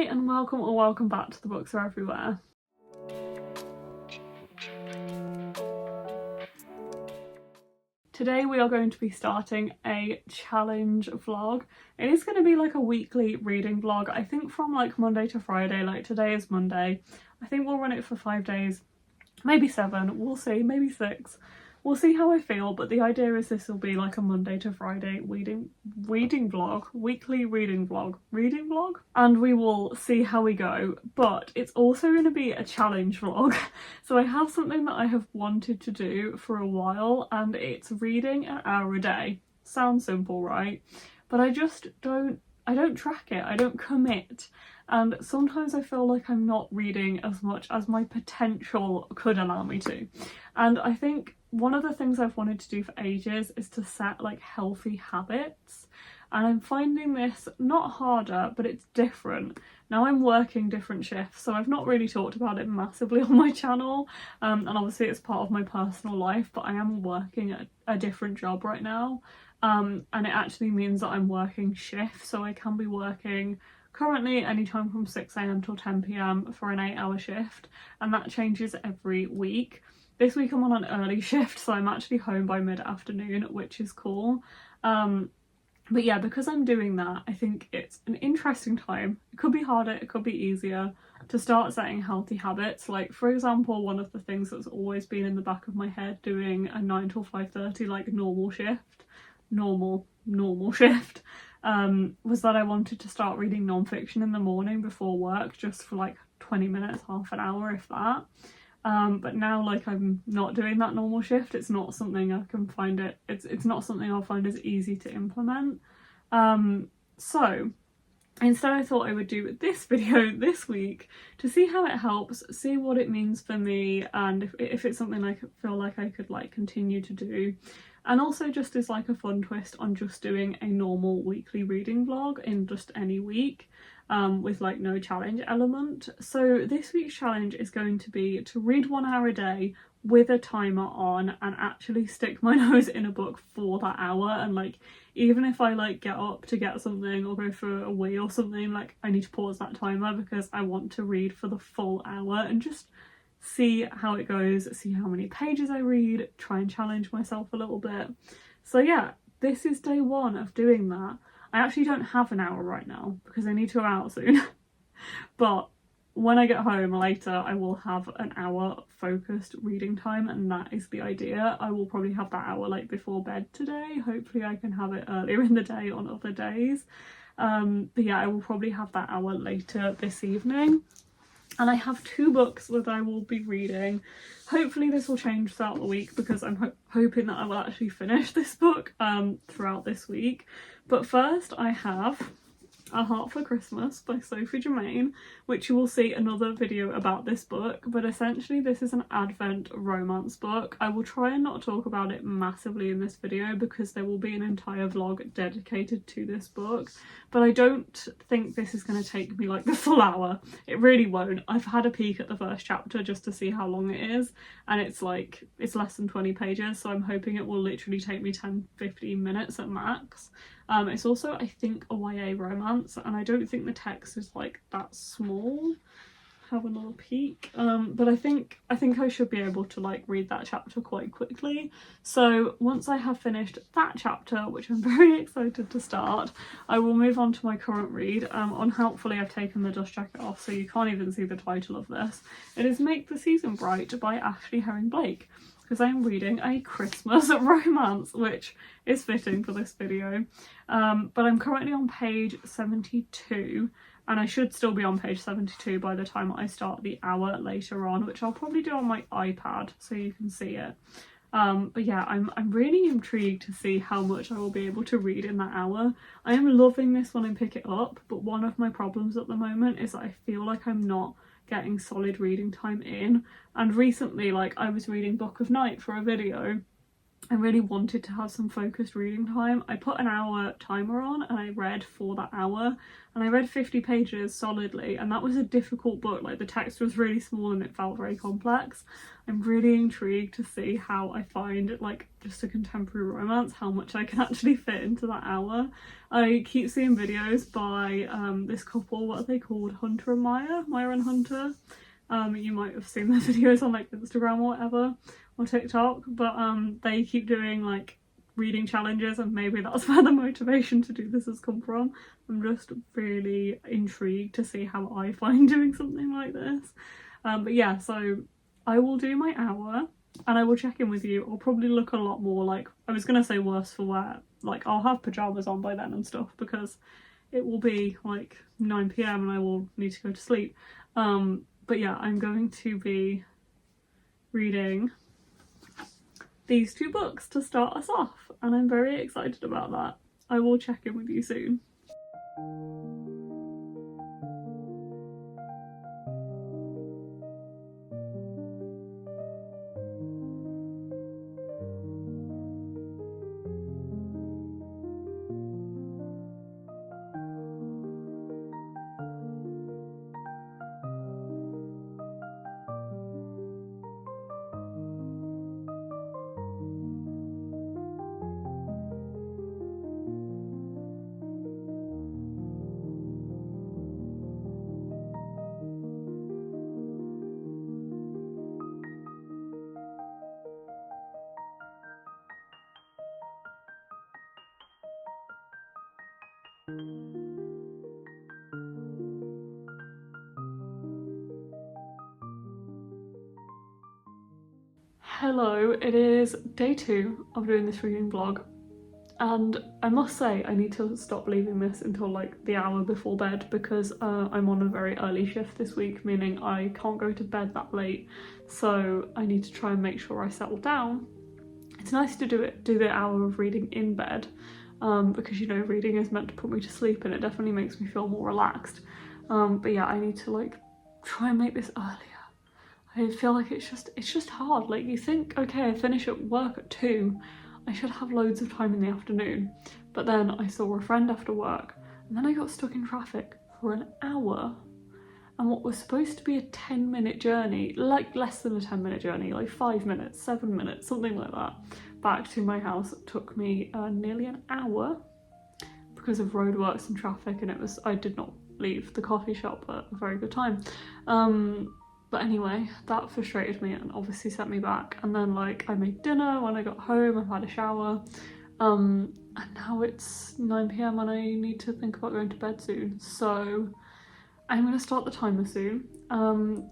Hi and welcome or welcome back to The Books Are Everywhere. Today we are going to be starting a challenge vlog. It is going to be like a weekly reading vlog, I think from like Monday to Friday. Like today is Monday. I think we'll run it for 5 days, maybe 7, we'll see, maybe 6. We'll see how I feel, but the idea is this will be like a Monday to Friday reading vlog, weekly reading vlog, and we will see how we go. But it's also going to be a challenge vlog. So I have something that I have wanted to do for a while, and it's reading an hour a day. Sounds simple, right? But I don't track it, I don't commit. And sometimes I feel like I'm not reading as much as my potential could allow me to. And I think one of the things I've wanted to do for ages is to set like healthy habits. And I'm finding this not harder, but it's different. Now I'm working different shifts, so I've not really talked about it massively on my channel. And obviously it's part of my personal life, but I am working at a different job right now. And it actually means that I'm working shifts, so I can be working currently anytime from 6 AM till 10 PM for an 8-hour shift, and that changes every week. This week I'm on an early shift, so I'm actually home by mid-afternoon, which is cool. But yeah, because I'm doing that, I think it's an interesting time. It could be harder, it could be easier to start setting healthy habits. Like for example, one of the things that's always been in the back of my head doing a 9 till 5:30 like normal shift, was that I wanted to start reading non-fiction in the morning before work, just for like 20 minutes, half an hour if that. But now like I'm not doing that normal shift, it's not something I can find it's not something I'll find as easy to implement. So instead I thought I would do this video this week to see how it helps, see what it means for me, and if it's something I feel like I could like continue to do. And also just as like a fun twist on just doing a normal weekly reading vlog in just any week, with like no challenge element. So this week's challenge is going to be to read 1 hour a day with a timer on and actually stick my nose in a book for that hour. And like even if I like get up to get something or go for a wee or something, like I need to pause that timer because I want to read for the full hour and just see how it goes, see how many pages I read, try and challenge myself a little bit. So yeah, this is day 1 of doing that. I actually don't have an hour right now because I need to go out soon. But when I get home later, I will have an hour focused reading time, and that is the idea. I will probably have that hour like before bed today. Hopefully I can have it earlier in the day on other days. But yeah, I will probably have that hour later this evening. And I have 2 books that I will be reading. Hopefully this will change throughout the week because I'm hoping that I will actually finish this book throughout this week. But first I have A Heart for Christmas by Sophie Jomain, which you will see another video about this book, but essentially this is an Advent romance book. I will try and not talk about it massively in this video because there will be an entire vlog dedicated to this book, but I don't think this is going to take me like the full hour. It really won't. I've had a peek at the first chapter just to see how long it is, and it's less than 20 pages, so I'm hoping it will literally take me 10-15 minutes at max. It's also, I think, a YA romance, and I don't think the text is like that small. Have another peek. But I think I should be able to like read that chapter quite quickly. So once I have finished that chapter, which I'm very excited to start, I will move on to my current read. Unhelpfully I've taken the dust jacket off so you can't even see the title of this. It is Make the Season Bright by Ashley Herring Blake, because I am reading a Christmas romance, which is fitting for this video. But I'm currently on page 72, and I should still be on page 72 by the time I start the hour later on, which I'll probably do on my iPad so you can see it. But yeah, I'm really intrigued to see how much I will be able to read in that hour. I am loving this when I pick it up, but one of my problems at the moment is that I feel like I'm not getting solid reading time in. And recently, like, I was reading Book of Night for a video, I really wanted to have some focused reading time. I put an hour timer on and I read for that hour, and I read 50 pages solidly, and that was a difficult book. Like, the text was really small and it felt very complex. I'm really intrigued to see how I find, like, just a contemporary romance, how much I can actually fit into that hour. I keep seeing videos by this couple, what are they called? Hunter and Maya and Hunter. You might have seen their videos on like Instagram or whatever, or TikTok, but they keep doing like reading challenges, and maybe that's where the motivation to do this has come from. I'm just really intrigued to see how I find doing something like this. But yeah, so I will do my hour and I will check in with you. I'll probably look a lot more like, I was gonna say worse for wear, like I'll have pyjamas on by then and stuff, because it will be like 9 p.m. and I will need to go to sleep. But yeah, I'm going to be reading these 2 books to start us off, and I'm very excited about that. I will check in with you soon. Hello, it is day 2 of doing this reading vlog, and I must say I need to stop leaving this until like the hour before bed, because I'm on a very early shift this week, meaning I can't go to bed that late, so I need to try and make sure I settle down. It's nice to do the hour of reading in bed, because, you know, reading is meant to put me to sleep and it definitely makes me feel more relaxed. But yeah, I need to like try and make this earlier. I feel like it's just hard. Like, you think, okay, I finish at work at 2, I should have loads of time in the afternoon. But then I saw a friend after work, and then I got stuck in traffic for an hour. And what was supposed to be a 10-minute journey, like less than a 10-minute journey, like 5 minutes, 7 minutes, something like that, back to my house, took me nearly an hour because of roadworks and traffic, and I did not leave the coffee shop at a very good time. But anyway, that frustrated me and obviously sent me back. And then like I made dinner when I got home, I've had a shower, and now it's 9 p.m. and I need to think about going to bed soon. So I'm gonna start the timer soon.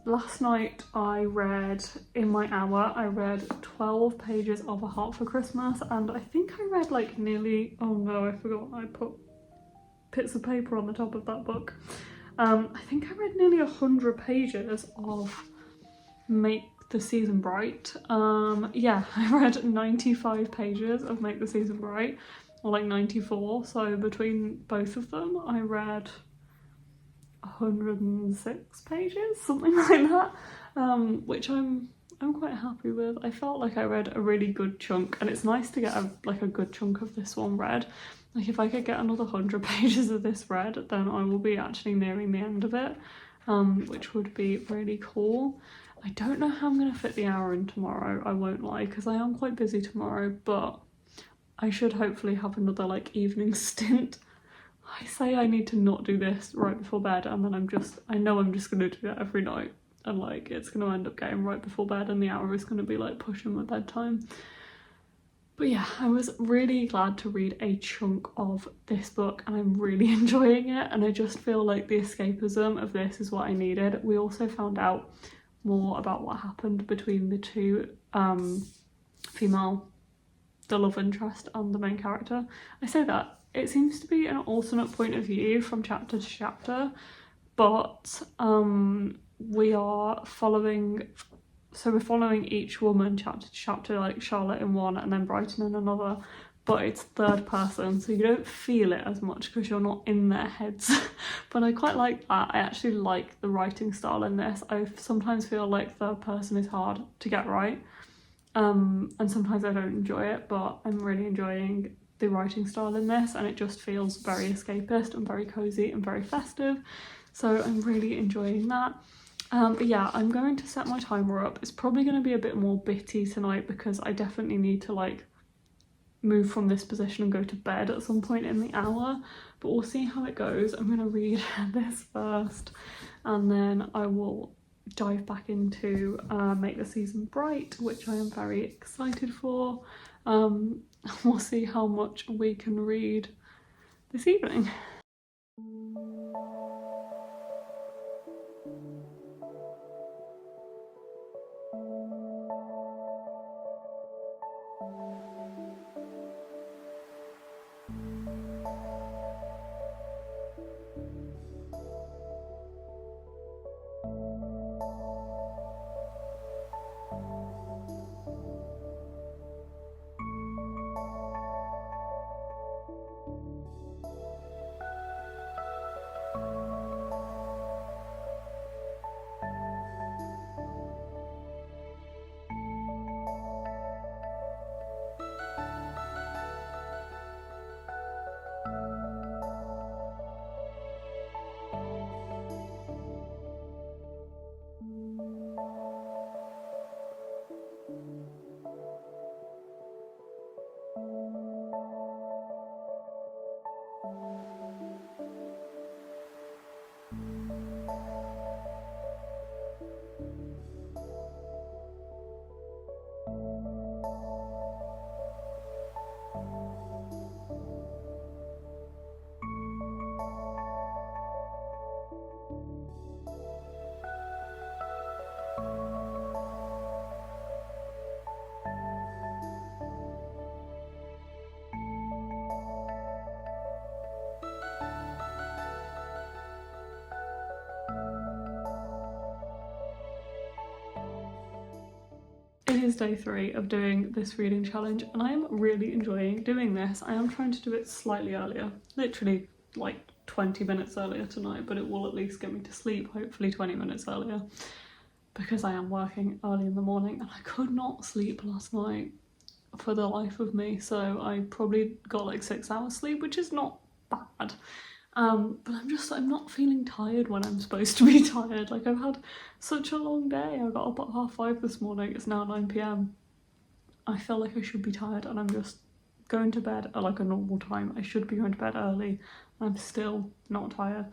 Last night I read, in my hour, I read 12 pages of A Heart for Christmas, and I think I read like nearly, oh no, I forgot I put bits of paper on the top of that book. I think I read nearly 100 pages of Make the Season Bright. Yeah, I read 95 pages of Make the Season Bright, or like 94, so between both of them I read 106 pages, something like that, which I'm quite happy with. I felt like I read a really good chunk, and it's nice to get a good chunk of this one read. Like, if I could get another 100 pages of this read, then I will be actually nearing the end of it, which would be really cool. I don't know how I'm going to fit the hour in tomorrow, I won't lie, because I am quite busy tomorrow, but I should hopefully have another like evening stint. I say I need to not do this right before bed, and then I know I'm just going to do that every night, and like it's going to end up getting right before bed and the hour is going to be like pushing my bedtime. But yeah, I was really glad to read a chunk of this book, and I'm really enjoying it, and I just feel like the escapism of this is what I needed. We also found out more about what happened between the 2 the love interest and the main character. I say that, it seems to be an alternate point of view from chapter to chapter, but we are following, so we're following each woman chapter to chapter, like Charlotte in one and then Brighton in another, but it's third person, so you don't feel it as much because you're not in their heads. But I quite like that. I actually like the writing style in this. I sometimes feel like third person is hard to get right, and sometimes I don't enjoy it, but I'm really enjoying the writing style in this, and it just feels very escapist and very cozy and very festive, so I'm really enjoying that. But yeah, I'm going to set my timer up. It's probably going to be a bit more bitty tonight because I definitely need to like move from this position and go to bed at some point in the hour, but we'll see how it goes. I'm going to read this first and then I will dive back into Make the Season Bright, which I am very excited for. We'll see how much we can read this evening. It is day 3 of doing this reading challenge and I am really enjoying doing this. I am trying to do it slightly earlier, literally like 20 minutes earlier tonight, but it will at least get me to sleep, hopefully 20 minutes earlier, because I am working early in the morning and I could not sleep last night for the life of me, so I probably got like 6 hours sleep, which is not bad. But I'm not feeling tired when I'm supposed to be tired. Like, I've had such a long day. I got up at 5:30 this morning, it's now 9 p.m. I feel like I should be tired and I'm just going to bed at like a normal time. I should be going to bed early and I'm still not tired.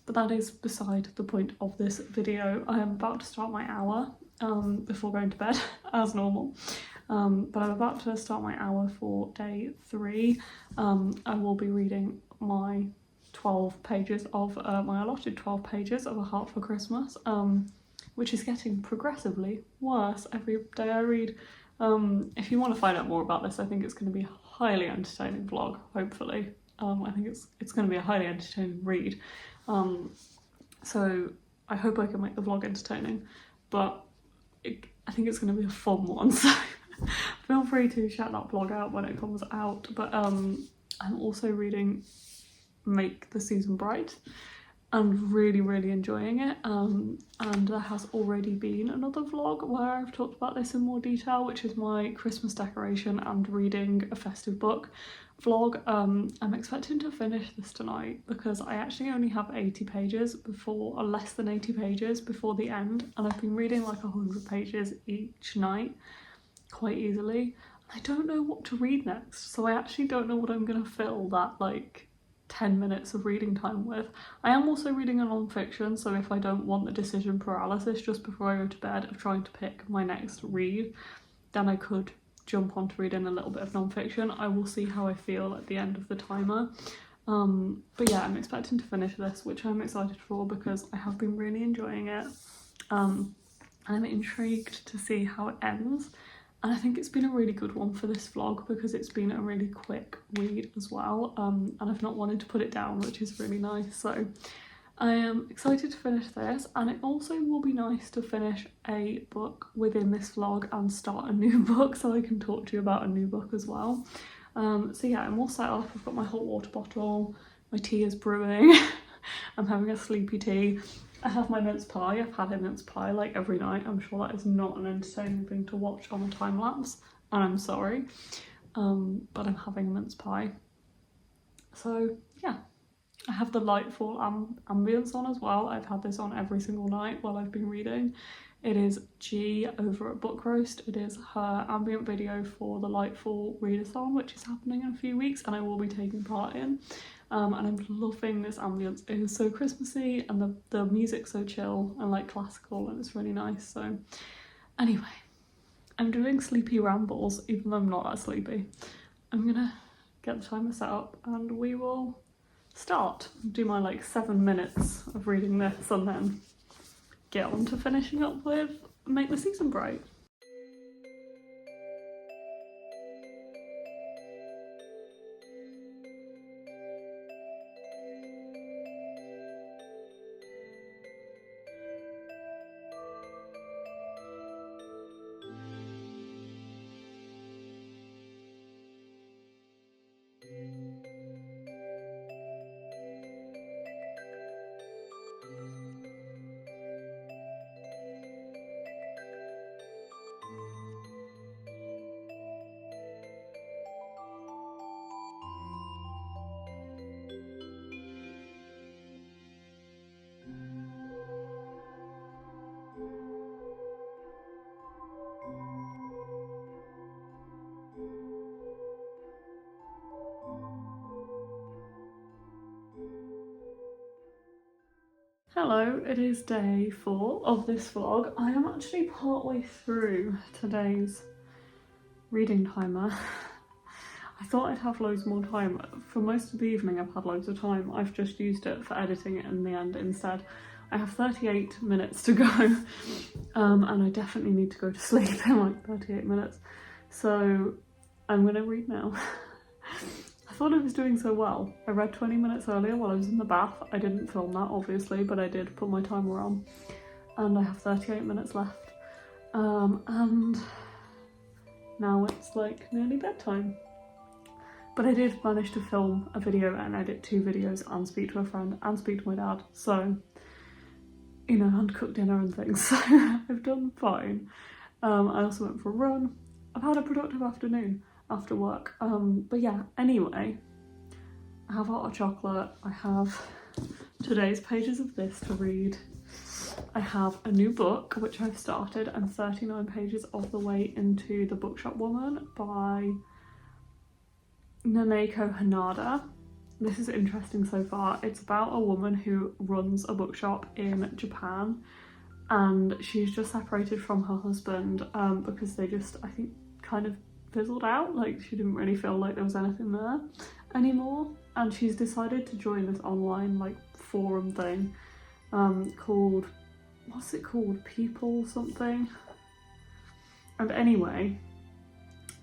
But that is beside the point of this video. I am about to start my hour before going to bed as normal. But I'm about to start my hour for day 3. I will be reading my 12 pages of my allotted 12 pages of A Heart for Christmas, which is getting progressively worse every day I read. If you want to find out more about this, I think it's going to be a highly entertaining vlog, hopefully. I think it's going to be a highly entertaining read. So I hope I can make the vlog entertaining, but I think it's going to be a fun one, so feel free to shout that vlog out when it comes out. But I'm also reading Make the Season Bright and really enjoying it, and there has already been another vlog where I've talked about this in more detail, which is my Christmas decoration and reading a festive book vlog. I'm expecting to finish this tonight because I actually only have 80 pages before, or less than 80 pages before the end, and I've been reading like 100 pages each night quite easily. I don't know what to read next, so I actually don't know what I'm gonna fill that like 10 minutes of reading time with. I am also reading a non-fiction, so if I don't want the decision paralysis just before I go to bed of trying to pick my next read, then I could jump on to reading a little bit of non-fiction. I will see how I feel at the end of the timer. But yeah, I'm expecting to finish this, which I'm excited for because I have been really enjoying it. And I'm intrigued to see how it ends. And I think it's been a really good one for this vlog because it's been a really quick read as well, and I've not wanted to put it down, which is really nice. So I am excited to finish this, and it also will be nice to finish a book within this vlog and start a new book so I can talk to you about a new book as well. So yeah, I'm all set up. I've got my hot water bottle, my tea is brewing. I'm having a sleepy tea. I have my mince pie. I've had a mince pie like every night. I'm sure that is not an entertaining thing to watch on a time lapse, and I'm sorry. But I'm having a mince pie. So yeah, I have the Lightfall ambience on as well. I've had this on every single night while I've been reading. It is G over at Book Roast. It is her ambient video for the Lightfall readathon, which is happening in a few weeks, and I will be taking part in. And I'm loving this ambience. It is so Christmassy, and the music's so chill and like classical, and it's really nice. So anyway, I'm doing sleepy rambles, even though I'm not that sleepy. I'm gonna get the timer set up and we will start. Do my like 7 minutes of reading this and then get on to finishing up with Make the Season Bright. Hello, it is day 4 of this vlog. I am actually partway through today's reading timer. I thought I'd have loads more time. For most of the evening I've had loads of time. I've just used it for editing it in the end instead. I have 38 minutes to go and I definitely need to go to sleep in like 38 minutes. So I'm gonna read now. I thought I was doing so well. I read 20 minutes earlier while I was in the bath. I didn't film that obviously, but I did put my timer on. And I have 38 minutes left. And now it's like nearly bedtime. But I did manage to film a video and edit 2 videos and speak to a friend and speak to my dad. So, you know, and cook dinner and things. So I've done fine. I also went for a run. I've had a productive afternoon after work. But yeah, anyway, I have hot chocolate. I have today's pages of this to read. I have a new book, which I've started. I'm 39 pages of the way into The Bookshop Woman by Nanako Hanada. This is interesting so far. It's about a woman who runs a bookshop in Japan, and she's just separated from her husband because they just, I think, kind of fizzled out. Like, she didn't really feel like there was anything there anymore, and she's decided to join this online like forum thing called, what's it called, People something. And anyway,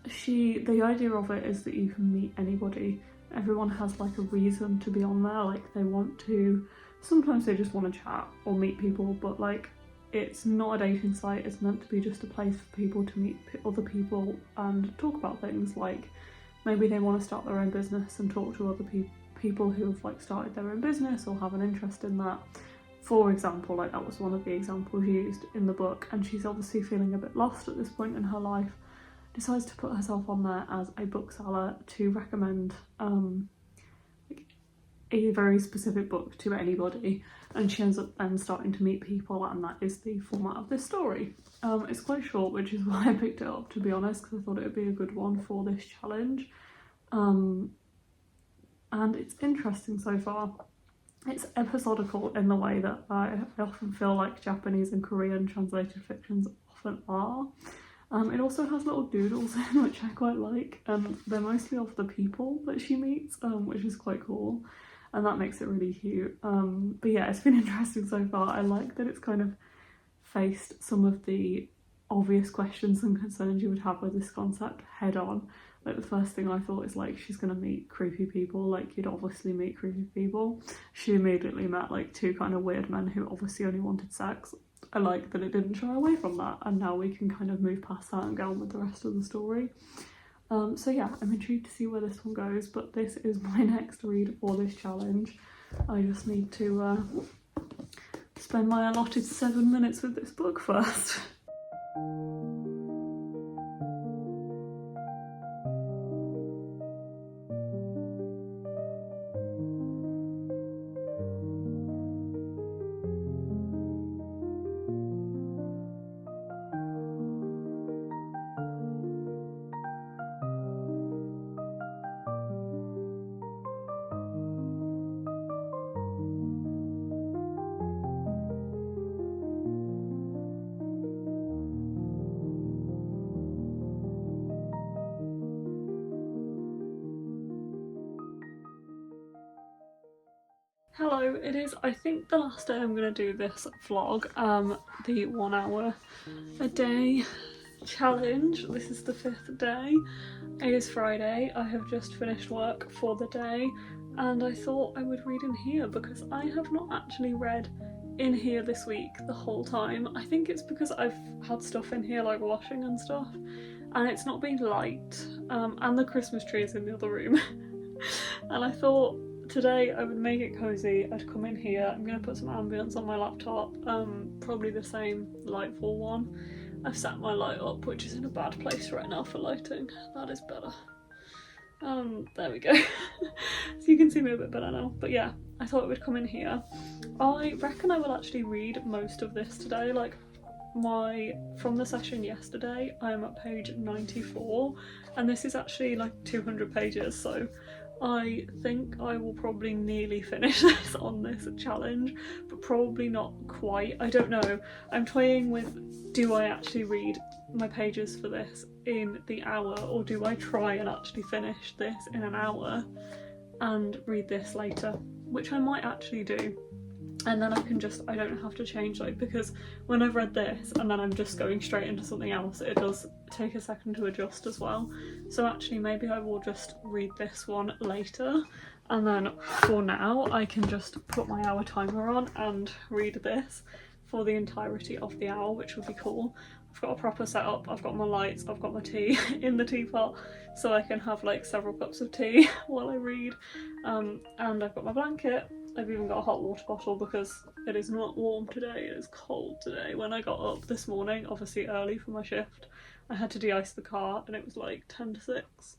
the idea of it is that you can meet anybody. Everyone has like a reason to be on there, like they want to, sometimes they just want to chat or meet people, but like it's not a dating site. It's meant to be just a place for people to meet other people and talk about things. Like maybe they want to start their own business and talk to other people who have like started their own business or have an interest in that. For example, like that was one of the examples used in the book, and she's obviously feeling a bit lost at this point in her life. Decides to put herself on there as a bookseller to recommend like a very specific book to anybody, and she ends up then starting to meet people, and that is the format of this story. It's quite short, which is why I picked it up, to be honest, because I thought it would be a good one for this challenge. And it's interesting so far. It's episodical in the way that I often feel like Japanese and Korean translated fictions often are. It also has little doodles in, which I quite like, and they're mostly of the people that she meets, which is quite cool, and that makes it really cute. But yeah, it's been interesting so far. I like that it's kind of faced some of the obvious questions and concerns you would have with this concept head on. Like the first thing I thought is like, she's gonna meet creepy people, like you'd obviously meet creepy people. She immediately met like 2 kind of weird men who obviously only wanted sex. I like that it didn't shy away from that, and now we can kind of move past that and go on with the rest of the story. So yeah, I'm intrigued to see where this one goes, but this is my next read for this challenge. I just need to spend my allotted 7 minutes with this book first. Hello, it is I think the last day I'm going to do this vlog, the 1 hour a day challenge. This is the 5th day. It is Friday, I have just finished work for the day and I thought I would read in here because I have not actually read in here this week the whole time. I think it's because I've had stuff in here like washing and stuff and it's not been light, and the Christmas tree is in the other room and I thought today I would make it cosy. I'd come in here, I'm going to put some ambience on my laptop, probably the same Lightfall one. I've set my light up, which is in a bad place right now for lighting. That is better. There we go. So you can see me a bit better now. But yeah, I thought it would come in here. I reckon I will actually read most of this today. Like from the session yesterday, I'm at page 94 and this is actually like 200 pages, so I think I will probably nearly finish this on this challenge, but probably not quite. I don't know. I'm toying with, do I actually read my pages for this in the hour, or do I try and actually finish this in an hour and read this later, which I might actually do. And then I don't have to change, like, because when I've read this and then I'm just going straight into something else, it does take a second to adjust as well. So actually maybe I will just read this one later, and then for now I can just put my hour timer on and read this for the entirety of the hour, which would be cool. I've got a proper setup, I've got my lights, I've got my tea in the teapot so I can have like several cups of tea while I read, and I've got my blanket. I've even got a hot water bottle because it is not warm today, it is cold today. When I got up this morning, obviously early for my shift, I had to de-ice the car and it was like 10 to 6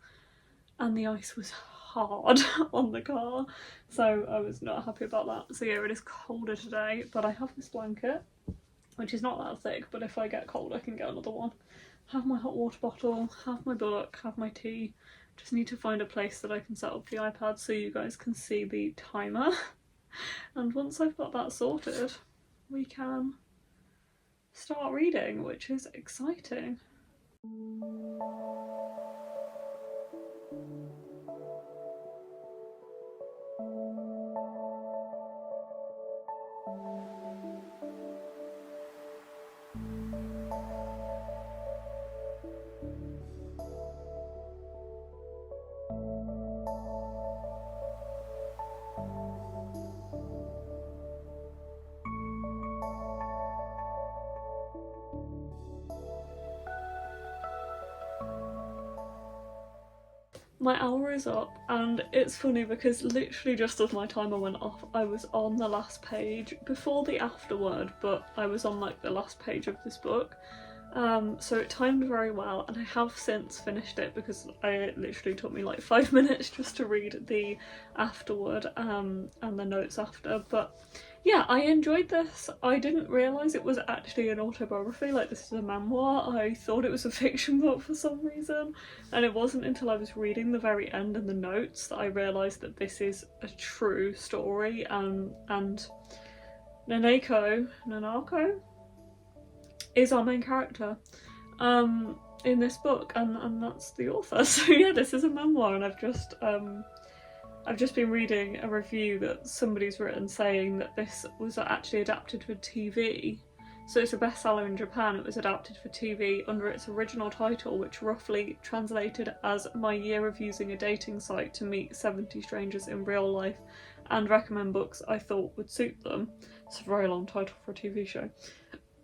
and the ice was hard on the car, so I was not happy about that. So yeah, it is colder today, but I have this blanket, which is not that thick, but if I get cold I can get another one. Have my hot water bottle, have my book, have my tea. Just need to find a place that I can set up the iPad so you guys can see the timer. And once I've got that sorted, we can start reading, which is exciting. My hour is up and it's funny because literally just as my timer went off I was on the last page before the afterword, but I was on like the last page of this book, so it timed very well and I have since finished it because it literally took me like 5 minutes just to read the afterword and the notes after. But yeah, I enjoyed this. I didn't realise it was actually an autobiography, like this is a memoir. I thought it was a fiction book for some reason, and it wasn't until I was reading the very end and the notes that I realised that this is a true story, and Nanako is our main character in this book, and that's the author. So yeah, this is a memoir, and I've just been reading a review that somebody's written saying that this was actually adapted for TV. So it's a bestseller in Japan. It was adapted for TV under its original title, which roughly translated as My Year of Using a Dating Site to Meet 70 Strangers in Real Life and Recommend Books I Thought Would Suit Them. It's a very long title for a TV show.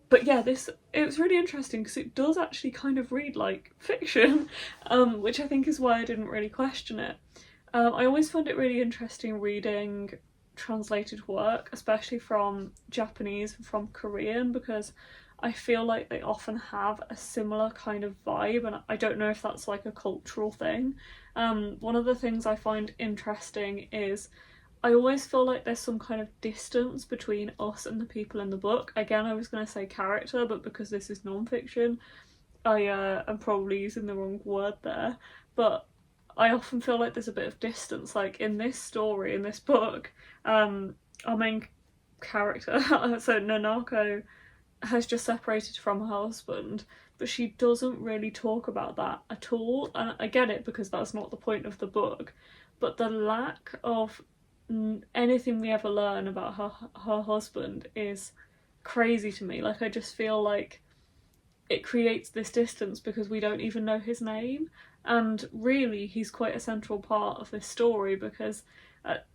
But yeah, it was really interesting because it does actually kind of read like fiction, which I think is why I didn't really question it. I always found it really interesting reading translated work, especially from Japanese and from Korean, because I feel like they often have a similar kind of vibe, and I don't know if that's like a cultural thing. One of the things I find interesting is I always feel like there's some kind of distance between us and the people in the book. Again, I was going to say character, but because this is non-fiction, I am probably using the wrong word there. But I often feel like there's a bit of distance. Like in this story, in this book, our main character, so Nanako, has just separated from her husband, but she doesn't really talk about that at all. And I get it, because that's not the point of the book, but the lack of anything we ever learn about her husband is crazy to me. Like, I just feel like it creates this distance because we don't even know his name, and really he's quite a central part of this story, because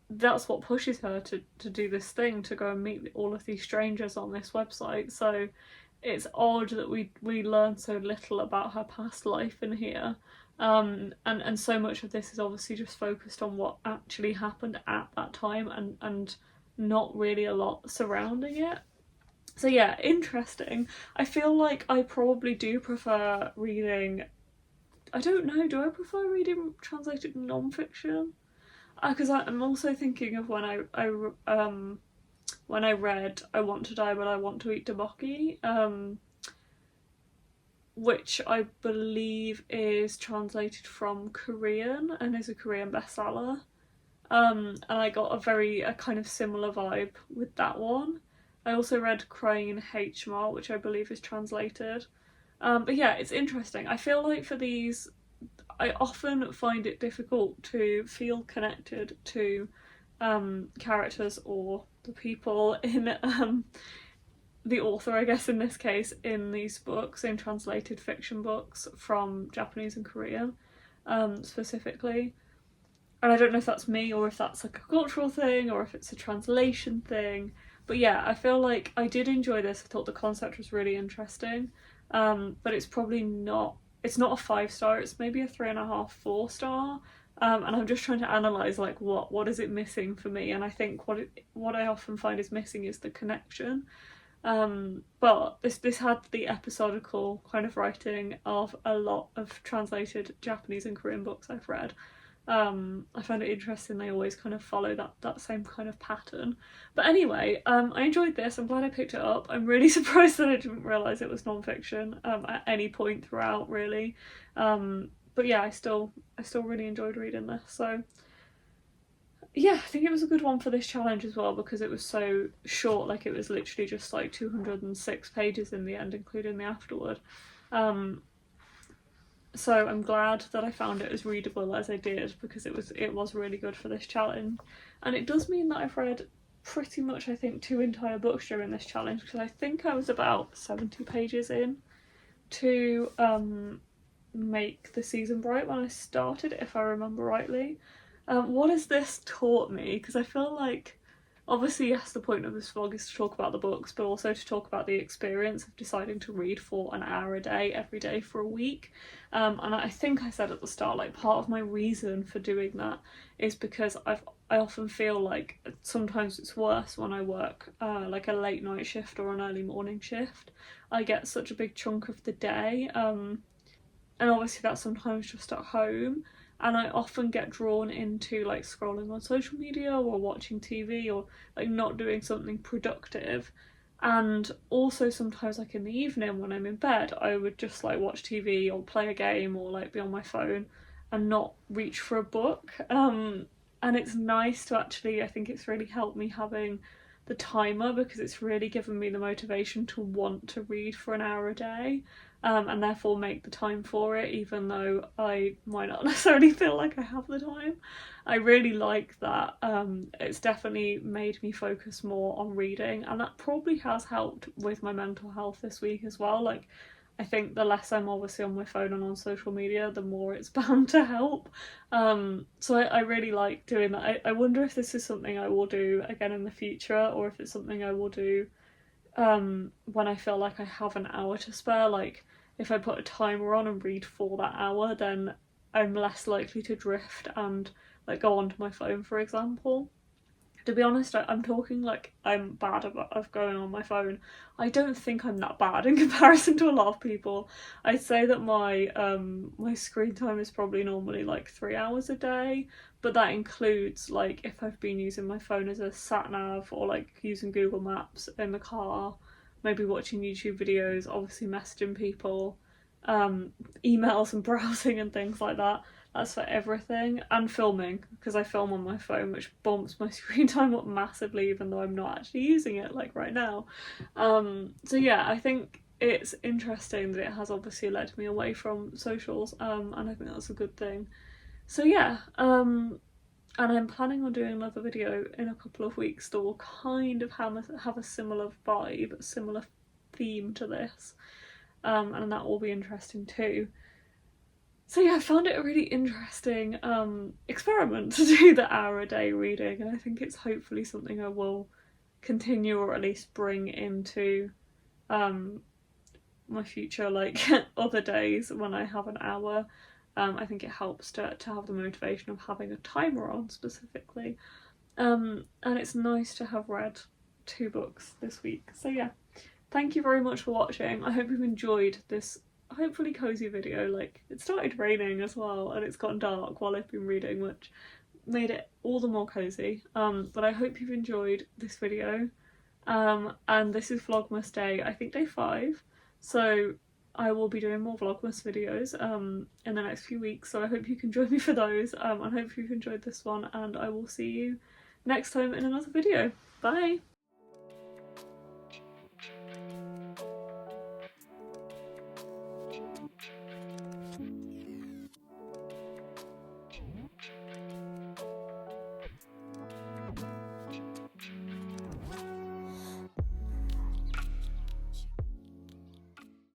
that's what pushes her to do this thing, to go and meet all of these strangers on this website. So it's odd that we learn so little about her past life in here, and so much of this is obviously just focused on what actually happened at that time, and not really a lot surrounding it. So yeah, interesting. I feel like I probably do prefer reading, I don't know, do I prefer reading translated non-fiction? Because I'm also thinking of when I read I Want to Die But I Want to Eat Tteokbokki, which I believe is translated from Korean and is a Korean bestseller. And I got a kind of similar vibe with that one. I also read Crying in H Mart, which I believe is translated. But yeah, it's interesting. I feel like for these, I often find it difficult to feel connected to characters or the people in the author, I guess in this case, in these books, in translated fiction books from Japanese and Korean specifically. And I don't know if that's me, or if that's like a cultural thing, or if it's a translation thing. But yeah, I feel like I did enjoy this. I thought the concept was really interesting. But it's probably not, it's not a 5-star, it's maybe a 3.5, 4-star. And I'm just trying to analyse like what is it missing for me, and I think what I often find is missing is the connection. But this had the episodical kind of writing of a lot of translated Japanese and Korean books I've read. I find it interesting they always kind of follow that same kind of pattern. But anyway, I enjoyed this. I'm glad I picked it up. I'm really surprised that I didn't realise it was non-fiction at any point throughout, really. But yeah, I still really enjoyed reading this. So yeah, I think it was a good one for this challenge as well, because it was so short. Like, it was literally just like 206 pages in the end, including the afterword. So I'm glad that I found it as readable as I did, because it was really good for this challenge. And it does mean that I've read pretty much, I think, 2 entire books during this challenge, because I think I was about 70 pages in to make the season bright when I started, if I remember rightly. What has this taught me? Because I feel like, obviously, yes, the point of this vlog is to talk about the books, but also to talk about the experience of deciding to read for an hour a day, every day for a week. And I think I said at the start, like, part of my reason for doing that is because I often feel like sometimes it's worse when I work like a late night shift or an early morning shift. I get such a big chunk of the day, and obviously that's sometimes just at home. And I often get drawn into like scrolling on social media or watching TV, or like not doing something productive. And also sometimes, like in the evening when I'm in bed, I would just like watch TV or play a game or like be on my phone and not reach for a book. And it's nice to actually, I think it's really helped me having the timer, because it's really given me the motivation to want to read for an hour a day. And therefore make the time for it, even though I might not necessarily feel like I have the time. I really like that. It's definitely made me focus more on reading, and that probably has helped with my mental health this week as well. Like, I think the less I'm obviously on my phone and on social media, the more it's bound to help. So I really like doing that. I wonder if this is something I will do again in the future, or if it's something I will do when I feel like I have an hour to spare. Like, if I put a timer on and read for that hour, then I'm less likely to drift and like go onto my phone, for example. To be honest, I'm talking like I'm bad of going on my phone. I don't think I'm that bad in comparison to a lot of people. I'd say that my screen time is probably normally like 3 hours a day, but that includes like if I've been using my phone as a sat nav or like using Google Maps in the car, maybe watching YouTube videos, obviously messaging people, emails and browsing and things like that. That's for everything, and filming, because I film on my phone, which bumps my screen time up massively, even though I'm not actually using it like right now. So yeah, I think it's interesting that it has obviously led me away from socials, and I think that's a good thing. So yeah, and I'm planning on doing another video in a couple of weeks that will kind of have a similar vibe, a similar theme to this, and that will be interesting too. So yeah, I found it a really interesting experiment to do the hour a day reading, and I think it's hopefully something I will continue, or at least bring into my future, like other days when I have an hour. I think it helps to have the motivation of having a timer on specifically, and it's nice to have read 2 books this week. So yeah, thank you very much for watching. I hope you've enjoyed this hopefully cozy video. Like, it started raining as well and it's gotten dark while I've been reading, which made it all the more cozy. But I hope you've enjoyed this video, and this is Vlogmas day, I think day 5, so I will be doing more Vlogmas videos in the next few weeks, so I hope you can join me for those. I hope you've enjoyed this one, and I will see you next time in another video. Bye!